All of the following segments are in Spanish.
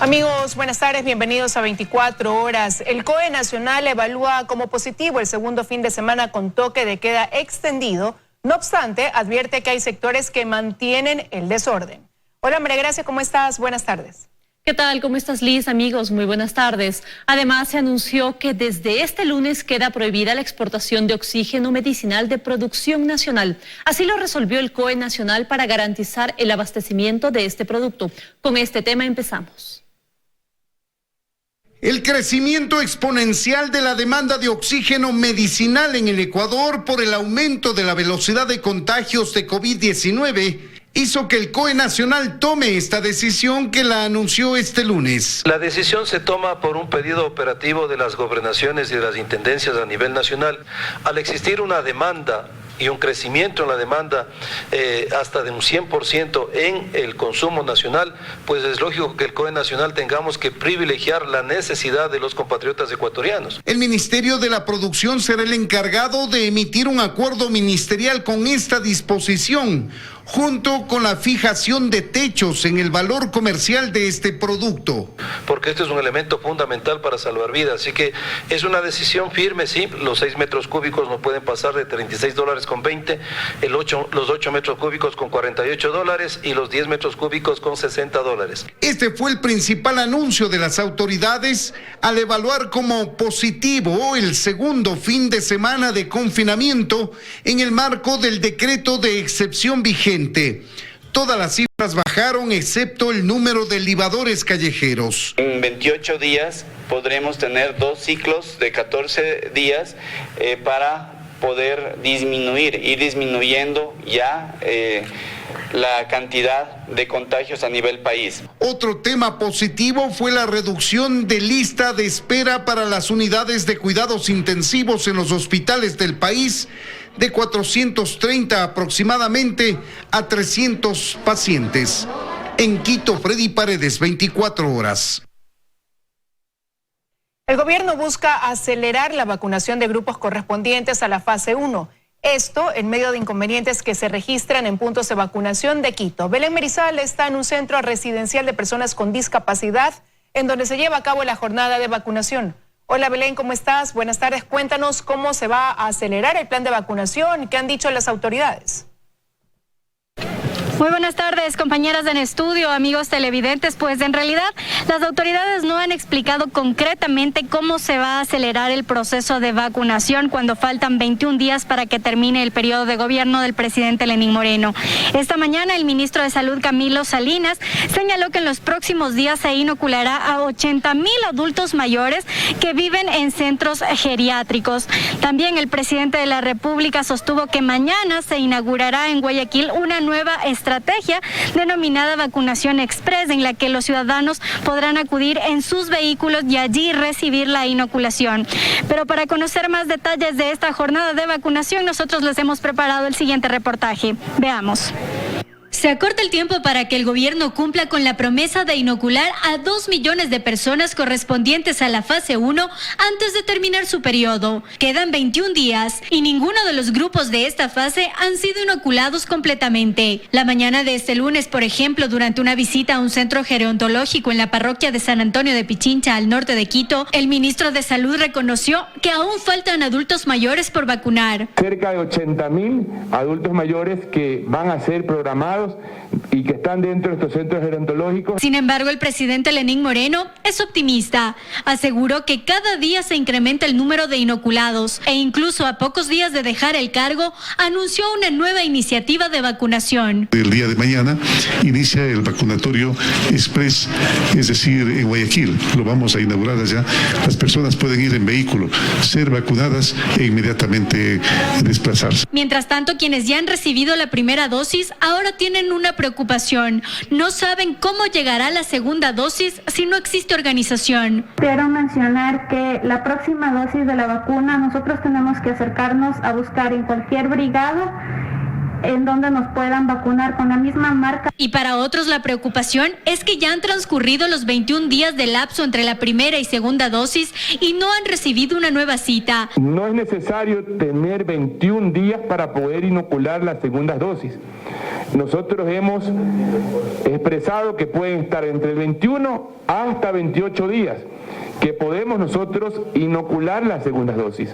Amigos, buenas tardes, bienvenidos a 24 horas. El COE Nacional evalúa como positivo el segundo fin de semana con toque de queda extendido. No obstante, advierte que hay sectores que mantienen el desorden. Hola María Gracia, ¿cómo estás? Buenas tardes. ¿Qué tal? ¿Cómo estás, Liz? Amigos, muy buenas tardes. Además, se anunció que desde este lunes queda prohibida la exportación de oxígeno medicinal de producción nacional. Así lo resolvió el COE Nacional para garantizar el abastecimiento de este producto. Con este tema empezamos. El crecimiento exponencial de la demanda de oxígeno medicinal en el Ecuador por el aumento de la velocidad de contagios de COVID-19 hizo que el COE Nacional tome esta decisión que la anunció este lunes. La decisión se toma por un pedido operativo de las gobernaciones y de las intendencias a nivel nacional. Al existir una demanda y un crecimiento en la demanda hasta de un 100% en el consumo nacional, pues es lógico que el COE Nacional tengamos que privilegiar la necesidad de los compatriotas ecuatorianos. El Ministerio de la Producción será el encargado de emitir un acuerdo ministerial con esta disposición, junto con la fijación de techos en el valor comercial de este producto. Porque este es un elemento fundamental para salvar vidas, así que es una decisión firme, sí, los 6 metros cúbicos no pueden pasar de $36.20, los 8 metros cúbicos con $48 y los 10 metros cúbicos con $60. Este fue el principal anuncio de las autoridades al evaluar como positivo el segundo fin de semana de confinamiento en el marco del decreto de excepción vigente. Todas las cifras bajaron excepto el número de libadores callejeros. En 28 días podremos tener 2 ciclos de 14 días para poder ir disminuyendo ya la cantidad de contagios a nivel país. Otro tema positivo fue la reducción de lista de espera para las unidades de cuidados intensivos en los hospitales del país, de 430 aproximadamente a 300 pacientes. En Quito, Freddy Paredes, 24 horas. El gobierno busca acelerar la vacunación de grupos correspondientes a la fase 1. Esto en medio de inconvenientes que se registran en puntos de vacunación de Quito. Belén Merizal está en un centro residencial de personas con discapacidad en donde se lleva a cabo la jornada de vacunación. Hola Belén, ¿cómo estás? Buenas tardes. Cuéntanos cómo se va a acelerar el plan de vacunación. ¿Qué han dicho las autoridades? Muy buenas tardes, compañeras en estudio, amigos televidentes. Pues en realidad las autoridades no han explicado concretamente cómo se va a acelerar el proceso de vacunación cuando faltan 21 días para que termine el periodo de gobierno del presidente Lenín Moreno. Esta mañana el ministro de Salud, Camilo Salinas, señaló que en los próximos días se inoculará a 80,000 adultos mayores que viven en centros geriátricos. También el presidente de la República sostuvo que mañana se inaugurará en Guayaquil una nueva estrategia denominada Vacunación Express, en la que los ciudadanos podrán acudir en sus vehículos y allí recibir la inoculación. Pero para conocer más detalles de esta jornada de vacunación, nosotros les hemos preparado el siguiente reportaje. Veamos. Se acorta el tiempo para que el gobierno cumpla con la promesa de inocular a 2 millones de personas correspondientes a la fase 1 antes de terminar su periodo. Quedan 21 días y ninguno de los grupos de esta fase han sido inoculados completamente. La mañana de este lunes, por ejemplo, durante una visita a un centro gerontológico en la parroquia de San Antonio de Pichincha, al norte de Quito, el ministro de Salud reconoció que aún faltan adultos mayores por vacunar. Cerca de 80,000 adultos mayores que van a ser programados y que están dentro de estos centros gerontológicos. Sin embargo, el presidente Lenín Moreno es optimista. Aseguró que cada día se incrementa el número de inoculados e incluso a pocos días de dejar el cargo anunció una nueva iniciativa de vacunación. El día de mañana inicia el vacunatorio express, es decir, en Guayaquil. Lo vamos a inaugurar allá. Las personas pueden ir en vehículo, ser vacunadas e inmediatamente desplazarse. Mientras tanto, quienes ya han recibido la primera dosis ahora tienen una preocupación. No saben cómo llegará la segunda dosis si no existe organización. Quiero mencionar que la próxima dosis de la vacuna nosotros tenemos que acercarnos a buscar en cualquier brigada en donde nos puedan vacunar con la misma marca. Y para otros la preocupación es que ya han transcurrido los 21 días de lapso entre la primera y segunda dosis y no han recibido una nueva cita. No es necesario tener 21 días para poder inocular las segundas dosis. Nosotros hemos expresado que pueden estar entre 21 hasta 28 días, que podemos nosotros inocular las segundas dosis.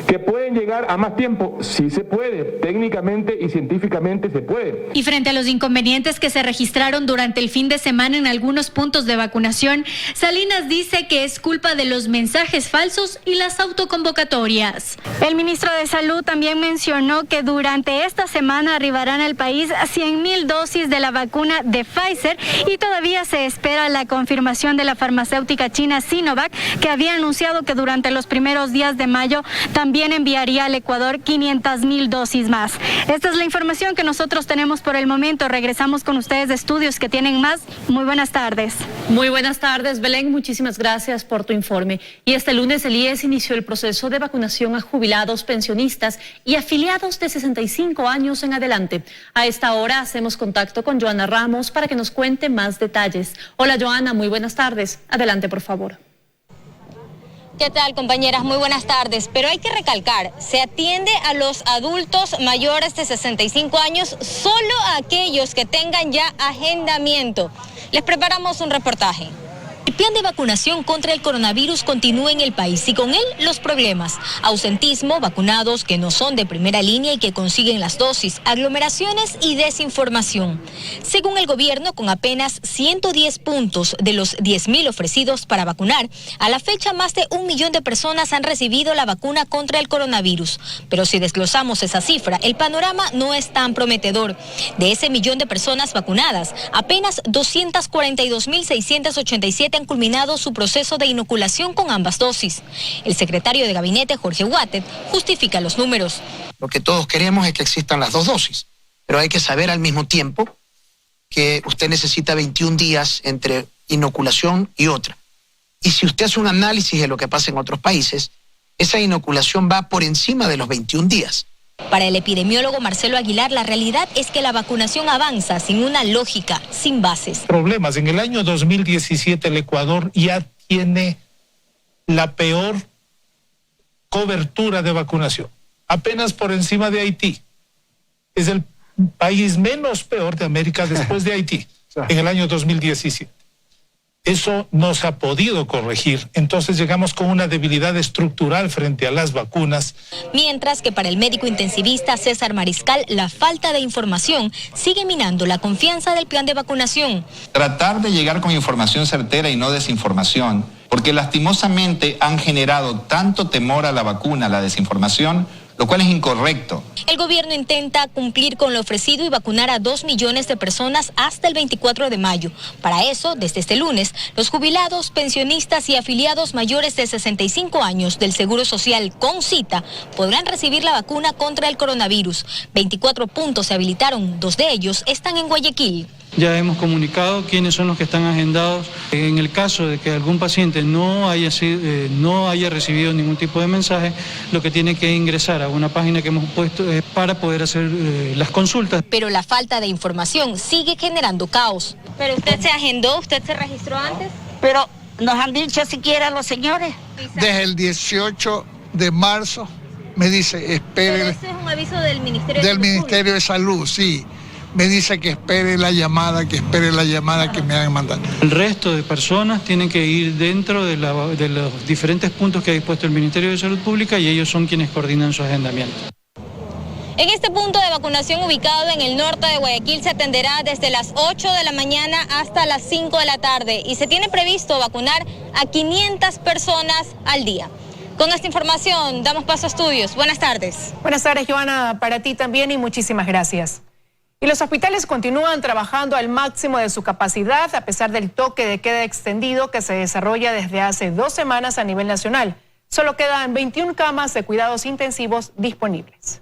¿Que pueden llegar a más tiempo? Sí se puede, técnicamente y científicamente se puede. Y frente a los inconvenientes que se registraron durante el fin de semana en algunos puntos de vacunación, Salinas dice que es culpa de los mensajes falsos y las autoconvocatorias. El ministro de Salud también mencionó que durante esta semana arribarán al país 100,000 dosis de la vacuna de Pfizer y todavía se espera la confirmación de la farmacéutica china Sinovac, que había anunciado que durante los primeros días de mayo también enviaría al Ecuador 500,000 dosis más. Esta es la información que nosotros tenemos por el momento. Regresamos con ustedes de estudios que tienen más. Muy buenas tardes. Muy buenas tardes, Belén. Muchísimas gracias por tu informe. Y este lunes el IES inició el proceso de vacunación a jubilados, pensionistas y afiliados de 65 años en adelante. A esta hora hacemos contacto con Joana Ramos para que nos cuente más detalles. Hola, Joana, muy buenas tardes. Adelante, por favor. ¿Qué tal, compañeras? Muy buenas tardes. Pero hay que recalcar, se atiende a los adultos mayores de 65 años, solo a aquellos que tengan ya agendamiento. Les preparamos un reportaje. El plan de vacunación contra el coronavirus continúa en el país y con él los problemas. Ausentismo, vacunados que no son de primera línea y que consiguen las dosis, aglomeraciones y desinformación. Según el gobierno, con apenas 110 puntos de los 10,000 ofrecidos para vacunar, a la fecha más de 1 millón de personas han recibido la vacuna contra el coronavirus. Pero si desglosamos esa cifra, el panorama no es tan prometedor. De ese millón de personas vacunadas, apenas 242.687 han culminado su proceso de inoculación con ambas dosis. El secretario de Gabinete, Jorge Huátet, justifica los números. Lo que todos queremos es que existan las dos dosis, pero hay que saber al mismo tiempo que usted necesita 21 días entre inoculación y otra. Y si usted hace un análisis de lo que pasa en otros países, esa inoculación va por encima de los 21 días. Para el epidemiólogo Marcelo Aguilar, la realidad es que la vacunación avanza sin una lógica, sin bases. Problemas. En el año 2017 el Ecuador ya tiene la peor cobertura de vacunación, apenas por encima de Haití. Es el país menos peor de América después de Haití, en el año 2017. Eso no se ha podido corregir, entonces llegamos con una debilidad estructural frente a las vacunas. Mientras que para el médico intensivista César Mariscal, la falta de información sigue minando la confianza del plan de vacunación. Tratar de llegar con información certera y no desinformación, porque lastimosamente han generado tanto temor a la vacuna, a la desinformación, lo cual es incorrecto. El gobierno intenta cumplir con lo ofrecido y vacunar a 2 millones de personas hasta el 24 de mayo. Para eso, desde este lunes, los jubilados, pensionistas y afiliados mayores de 65 años del Seguro Social con cita podrán recibir la vacuna contra el coronavirus. 24 puntos se habilitaron, 2 de ellos están en Guayaquil. Ya hemos comunicado quiénes son los que están agendados. En el caso de que algún paciente no haya recibido ningún tipo de mensaje, lo que tiene que ingresar a una página que hemos puesto para poder hacer las consultas. Pero la falta de información sigue generando caos. ¿Pero usted se agendó? ¿Usted se registró antes? Pero nos han dicho siquiera los señores. Desde el 18 de marzo me dice, espere. Pero ese es un aviso del Ministerio de Salud. Del Ministerio de Salud, sí. Me dice que espere la llamada que me han mandado. El resto de personas tienen que ir dentro de los diferentes puntos que ha dispuesto el Ministerio de Salud Pública y ellos son quienes coordinan su agendamiento. En este punto de vacunación ubicado en el norte de Guayaquil se atenderá desde las 8 de la mañana hasta las 5 de la tarde y se tiene previsto vacunar a 500 personas al día. Con esta información damos paso a estudios. Buenas tardes. Buenas tardes, Joana, para ti también y muchísimas gracias. Y los hospitales continúan trabajando al máximo de su capacidad a pesar del toque de queda extendido que se desarrolla desde hace 2 semanas a nivel nacional. Solo quedan 21 camas de cuidados intensivos disponibles.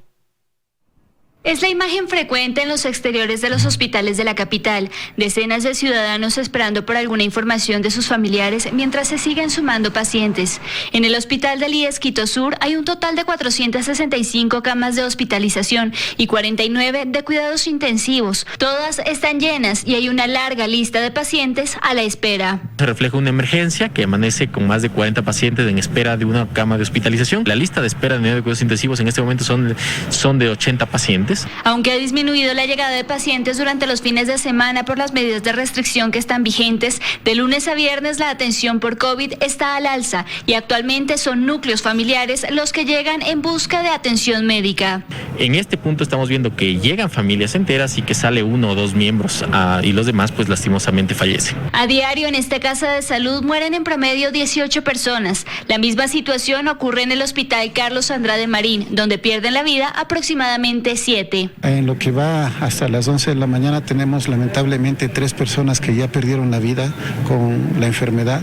Es la imagen frecuente en los exteriores de los hospitales de la capital. Decenas de ciudadanos esperando por alguna información de sus familiares mientras se siguen sumando pacientes. En el hospital del IES Quito Sur hay un total de 465 camas de hospitalización y 49 de cuidados intensivos. Todas están llenas y hay una larga lista de pacientes a la espera. Se refleja una emergencia que amanece con más de 40 pacientes en espera de una cama de hospitalización. La lista de espera de unidad de cuidados intensivos en este momento son de 80 pacientes. Aunque ha disminuido la llegada de pacientes durante los fines de semana por las medidas de restricción que están vigentes, de lunes a viernes la atención por COVID está al alza y actualmente son núcleos familiares los que llegan en busca de atención médica. En este punto estamos viendo que llegan familias enteras y que sale 1 o 2 miembros y los demás pues lastimosamente fallecen. A diario en esta casa de salud mueren en promedio 18 personas. La misma situación ocurre en el Hospital Carlos Andrade Marín, donde pierden la vida aproximadamente 7. En lo que va hasta las 11 de la mañana tenemos lamentablemente 3 personas que ya perdieron la vida con la enfermedad.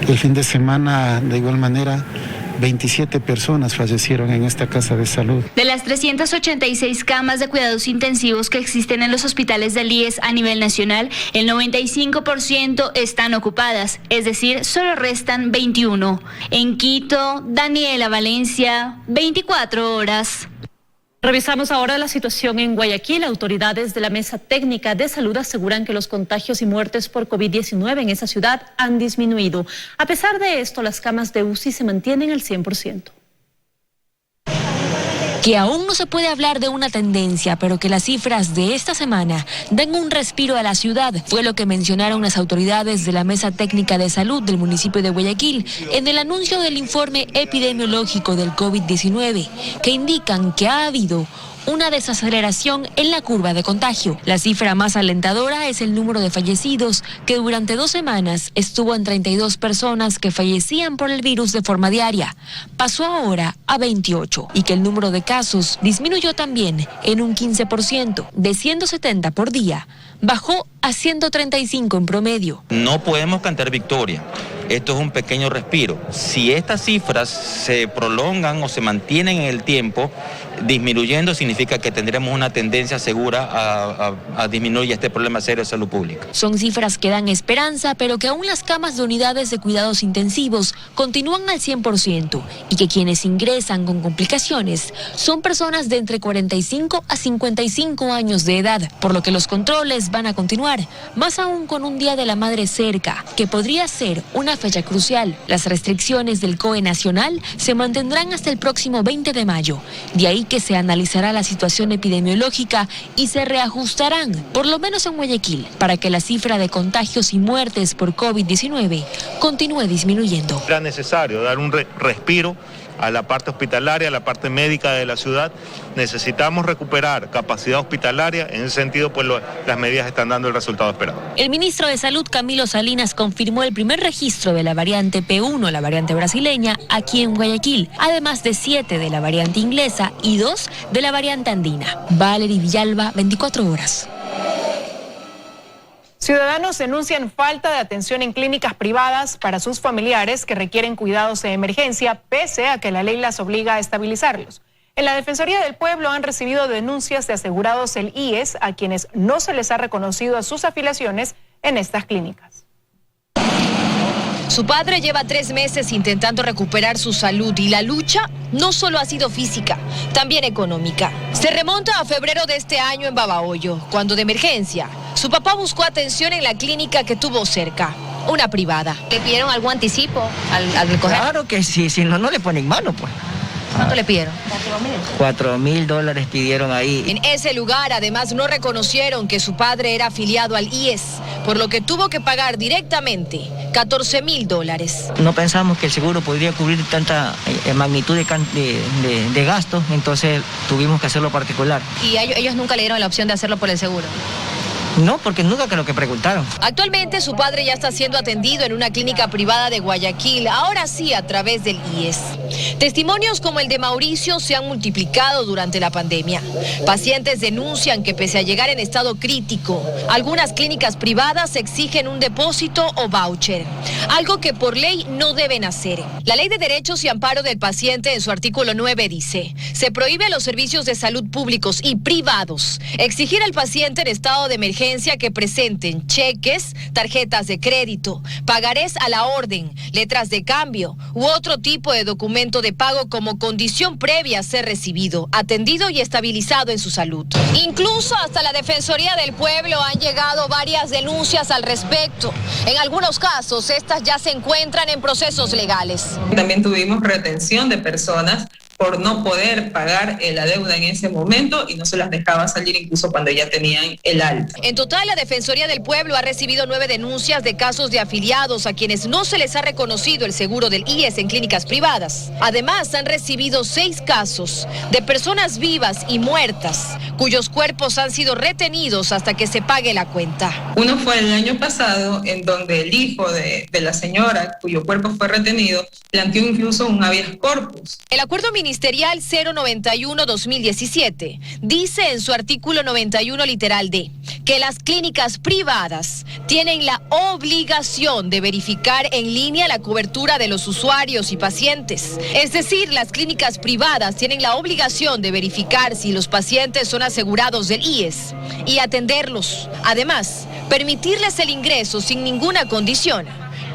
El fin de semana, de igual manera, 27 personas fallecieron en esta casa de salud. De las 386 camas de cuidados intensivos que existen en los hospitales del IES a nivel nacional, el 95% están ocupadas, es decir, solo restan 21. En Quito, Daniela Valencia, 24 horas. Revisamos ahora la situación en Guayaquil. Autoridades de la Mesa Técnica de Salud aseguran que los contagios y muertes por COVID-19 en esa ciudad han disminuido. A pesar de esto, las camas de UCI se mantienen al 100%. Que aún no se puede hablar de una tendencia, pero que las cifras de esta semana den un respiro a la ciudad, fue lo que mencionaron las autoridades de la Mesa Técnica de Salud del municipio de Guayaquil en el anuncio del informe epidemiológico del COVID-19, que indican que ha habido una desaceleración en la curva de contagio. La cifra más alentadora es el número de fallecidos, que durante 2 semanas estuvo en 32 personas que fallecían por el virus de forma diaria. Pasó ahora a 28 y que el número de casos disminuyó también en un 15%, de 170 por día, bajó a 135 en promedio. No podemos cantar victoria. Esto es un pequeño respiro. Si estas cifras se prolongan o se mantienen en el tiempo, disminuyendo significa que tendremos una tendencia segura a disminuir este problema serio de salud pública. Son cifras que dan esperanza, pero que aún las camas de unidades de cuidados intensivos continúan al 100% y que quienes ingresan con complicaciones son personas de entre 45 a 55 años de edad, por lo que los controles van a continuar, más aún con un Día de la Madre cerca, que podría ser una fecha crucial. Las restricciones del COE nacional se mantendrán hasta el próximo 20 de mayo. De ahí que se analizará la situación epidemiológica y se reajustarán, por lo menos en Guayaquil, para que la cifra de contagios y muertes por COVID-19 continúe disminuyendo. Era necesario dar un respiro a la parte hospitalaria, a la parte médica de la ciudad. Necesitamos recuperar capacidad hospitalaria. En ese sentido, pues las medidas están dando el resultado esperado. El ministro de Salud, Camilo Salinas, confirmó el primer registro de la variante P1, la variante brasileña, aquí en Guayaquil, además de 7 de la variante inglesa y 2 de la variante andina. Valery Villalba, 24 horas. Ciudadanos denuncian falta de atención en clínicas privadas para sus familiares que requieren cuidados de emergencia, pese a que la ley las obliga a estabilizarlos. En la Defensoría del Pueblo han recibido denuncias de asegurados del IES a quienes no se les ha reconocido a sus afiliaciones en estas clínicas. Su padre lleva 3 meses intentando recuperar su salud y la lucha no solo ha sido física, también económica. Se remonta a febrero de este año en Babahoyo, cuando de emergencia su papá buscó atención en la clínica que tuvo cerca, una privada. ¿Le pidieron algún anticipo al recoger? Claro que sí, si no, no le ponen mano, pues. ¿Cuánto le pidieron? $4,000 pidieron ahí. En ese lugar, además, no reconocieron que su padre era afiliado al IES, por lo que tuvo que pagar directamente $14,000. No pensamos que el seguro podría cubrir tanta magnitud de gastos, entonces tuvimos que hacerlo particular. ¿Y ellos nunca le dieron la opción de hacerlo por el seguro? No, porque nunca creo que preguntaron. Actualmente su padre ya está siendo atendido en una clínica privada de Guayaquil, ahora sí a través del IES. Testimonios como el de Mauricio se han multiplicado durante la pandemia. Pacientes denuncian que pese a llegar en estado crítico, algunas clínicas privadas exigen un depósito o voucher, algo que por ley no deben hacer. La Ley de Derechos y Amparo del Paciente en su artículo 9 dice: se prohíbe a los servicios de salud públicos y privados exigir al paciente en estado de emergencia que presenten cheques, tarjetas de crédito, pagarés a la orden, letras de cambio u otro tipo de documento de pago como condición previa a ser recibido, atendido y estabilizado en su salud. Incluso hasta la Defensoría del Pueblo han llegado varias denuncias al respecto. En algunos casos, estas ya se encuentran en procesos legales. También tuvimos retención de personas por no poder pagar la deuda en ese momento y no se las dejaba salir incluso cuando ya tenían el alta. En total, la Defensoría del Pueblo ha recibido 9 denuncias de casos de afiliados a quienes no se les ha reconocido el seguro del IES en clínicas privadas. Además, han recibido 6 casos de personas vivas y muertas cuyos cuerpos han sido retenidos hasta que se pague la cuenta. Uno fue el año pasado, en donde el hijo de la señora cuyo cuerpo fue retenido planteó incluso un habeas corpus. El acuerdo ministerial 091-2017 dice en su artículo 91 literal D que las clínicas privadas tienen la obligación de verificar en línea la cobertura de los usuarios y pacientes. Es decir, las clínicas privadas tienen la obligación de verificar si los pacientes son asegurados del IES y atenderlos. Además, permitirles el ingreso sin ninguna condición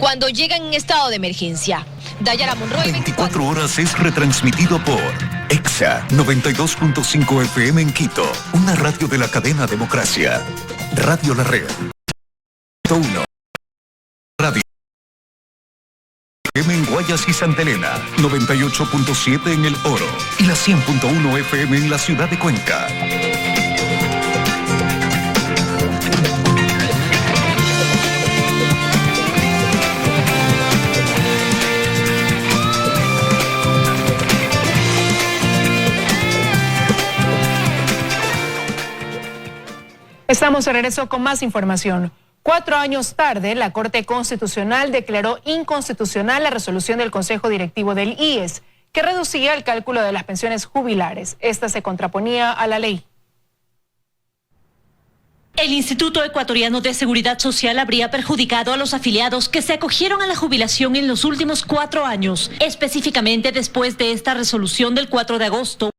cuando llegan en estado de emergencia. Dayara Monroy, 24 horas es retransmitido por EXA 92.5 FM en Quito, una radio de la cadena Democracia. Radio La Red. 1. Radio FM en Guayas y Santa Elena, 98.7 en El Oro y la 100.1 FM en la ciudad de Cuenca. Estamos de regreso con más información. 4 años tarde, la Corte Constitucional declaró inconstitucional la resolución del Consejo Directivo del IES, que reducía el cálculo de las pensiones jubilares. Esta se contraponía a la ley. El Instituto Ecuatoriano de Seguridad Social habría perjudicado a los afiliados que se acogieron a la jubilación en los últimos 4 años, específicamente después de esta resolución del 4 de agosto.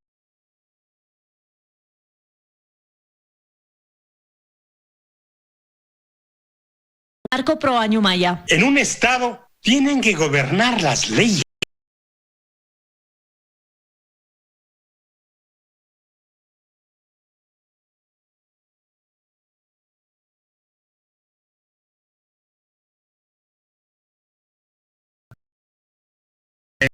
Marco Proaño Maya. En un Estado tienen que gobernar las leyes. Un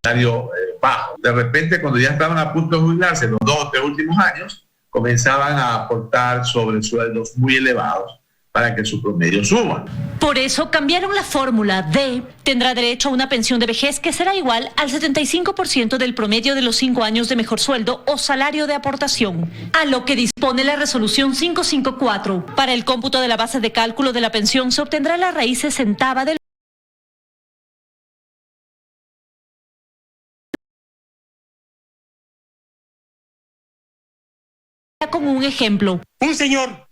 salario bajo. De repente, cuando ya estaban a punto de jubilarse, los 2 o 3 últimos años, comenzaban a aportar sobre sueldos muy elevados para que su promedio suba. Por eso cambiaron la fórmula de tendrá derecho a una pensión de vejez que será igual al 75% del promedio de los 5 años de mejor sueldo o salario de aportación, a lo que dispone la resolución 554. Para el cómputo de la base de cálculo de la pensión se obtendrá la raíz sesentava del como un ejemplo. Un señor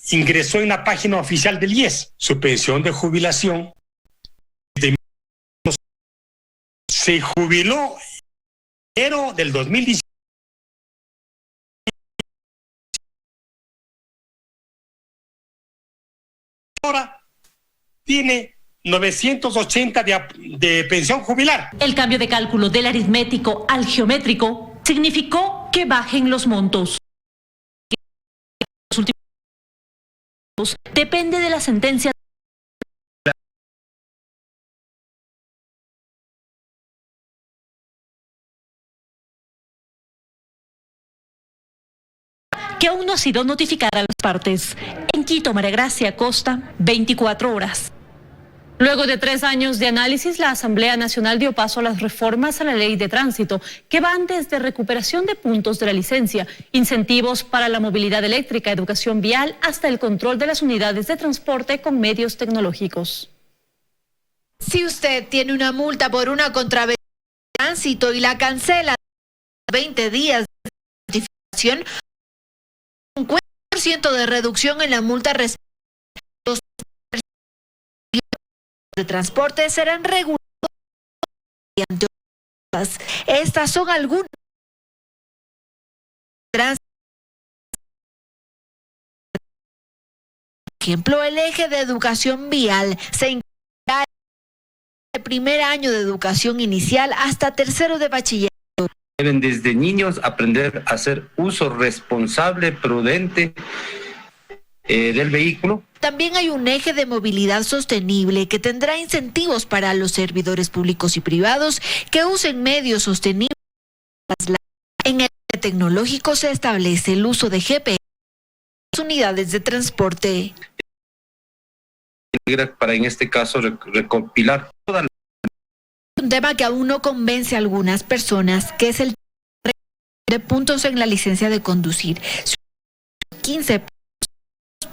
ingresó en la página oficial del IES. Su pensión de jubilación se jubiló en enero del 2017. Ahora tiene 980 de pensión jubilar. El cambio de cálculo del aritmético al geométrico significó que bajen los montos. Depende de la sentencia que aún no ha sido notificada a las partes. En Quito, María Gracia Costa, 24 horas. Luego de 3 años de análisis, la Asamblea Nacional dio paso a las reformas a la Ley de Tránsito, que van desde recuperación de puntos de la licencia, incentivos para la movilidad eléctrica, educación vial, hasta el control de las unidades de transporte con medios tecnológicos. Si usted tiene una multa por una contravención de tránsito y la cancela 20 días de notificación, 50% de reducción en la multa respecto a los de transporte serán regulados mediante otras. Estas son algunas. Por ejemplo, el eje de educación vial se incluirá de primer año de educación inicial hasta tercero de bachillerato. Deben desde niños aprender a hacer uso responsable, prudente del vehículo. También hay un eje de movilidad sostenible que tendrá incentivos para los servidores públicos y privados que usen medios sostenibles. En el eje tecnológico se establece el uso de GPS en las unidades de transporte. Para en este caso recopilar toda la... Un tema que aún no convence a algunas personas, que es el de puntos en la licencia de conducir. 15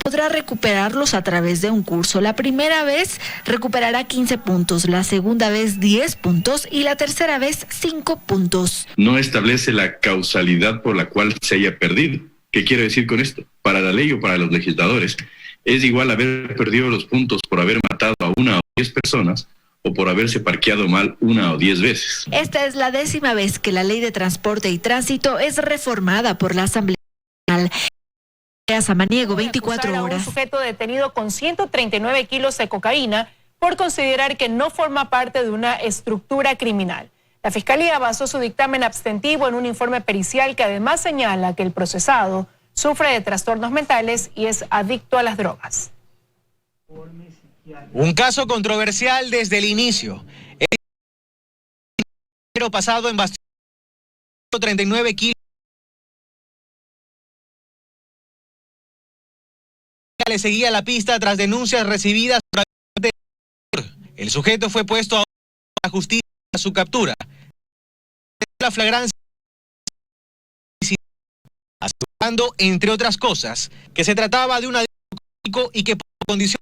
podrá recuperarlos a través de un curso. La primera vez recuperará 15 puntos, la segunda vez 10 puntos y la tercera vez 5 puntos. No establece la causalidad por la cual se haya perdido. ¿Qué quiero decir con esto? Para la ley o para los legisladores, es igual haber perdido los puntos por haber matado a 1 o 10 personas o por haberse parqueado mal 1 o 10 veces. Esta es la 10ª vez que la Ley de Transporte y Tránsito es reformada por la Asamblea Nacional. Samaniego, 24 horas. Un sujeto detenido con 139 kilos de cocaína por considerar que no forma parte de una estructura criminal. La Fiscalía basó su dictamen abstentivo en un informe pericial que además señala que el procesado sufre de trastornos mentales y es adicto a las drogas. Un caso controversial desde el inicio. El pasado en Bastión, 139 kilos. Le seguía la pista tras denuncias recibidas por el sujeto fue puesto a la justicia a su captura. La flagrancia, asegurando, entre otras cosas, que se trataba de un adicto y que por condición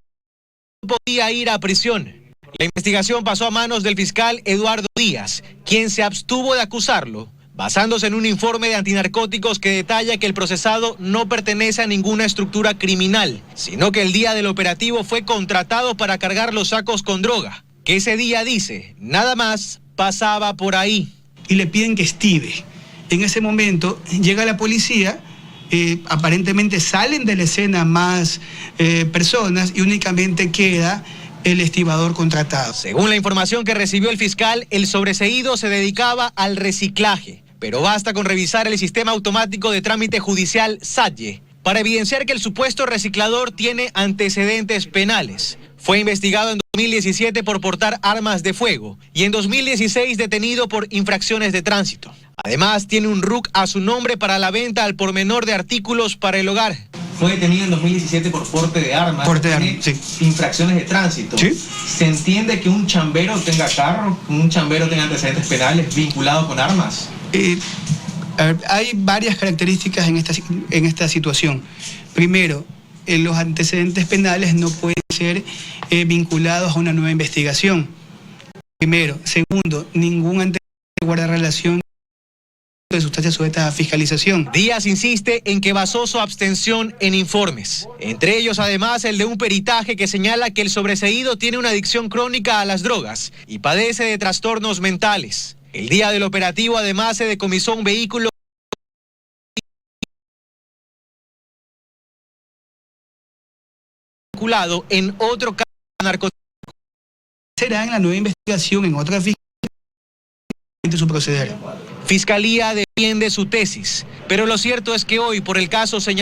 no podía ir a prisión. La investigación pasó a manos del fiscal Eduardo Díaz, quien se abstuvo de acusarlo, basándose en un informe de antinarcóticos que detalla que el procesado no pertenece a ninguna estructura criminal, sino que el día del operativo fue contratado para cargar los sacos con droga, que ese día, dice, nada más pasaba por ahí. Y le piden que estive. En ese momento llega la policía, aparentemente salen de la escena más personas y únicamente queda el estibador contratado. Según la información que recibió el fiscal, el sobreseído se dedicaba al reciclaje, pero basta con revisar el sistema automático de trámite judicial SATYE para evidenciar que el supuesto reciclador tiene antecedentes penales. Fue investigado en 2017 por portar armas de fuego y en 2016 detenido por infracciones de tránsito. Además, tiene un RUC a su nombre para la venta al por menor de artículos para el hogar. Fue detenido en 2017 por porte de armas. Porte de armas, sí. Infracciones de tránsito. ¿Sí? ¿Se entiende que un chambero tenga carro, un chambero tenga antecedentes penales vinculados con armas? A ver, hay varias características en esta situación. Primero, los antecedentes penales no pueden ser vinculados a una nueva investigación. Primero. Segundo, ningún antecedente guarda relación de sustancias sujetas a fiscalización. Díaz insiste en que basó su abstención en informes. Entre ellos, además, el de un peritaje que señala que el sobreseído tiene una adicción crónica a las drogas y padece de trastornos mentales. El día del operativo, además, se decomisó un vehículo vinculado en otro caso de narcotráfico. Será en la nueva investigación en otra fiscalía su proceder. Fiscalía defiende su tesis, pero lo cierto es que hoy, por el caso señalado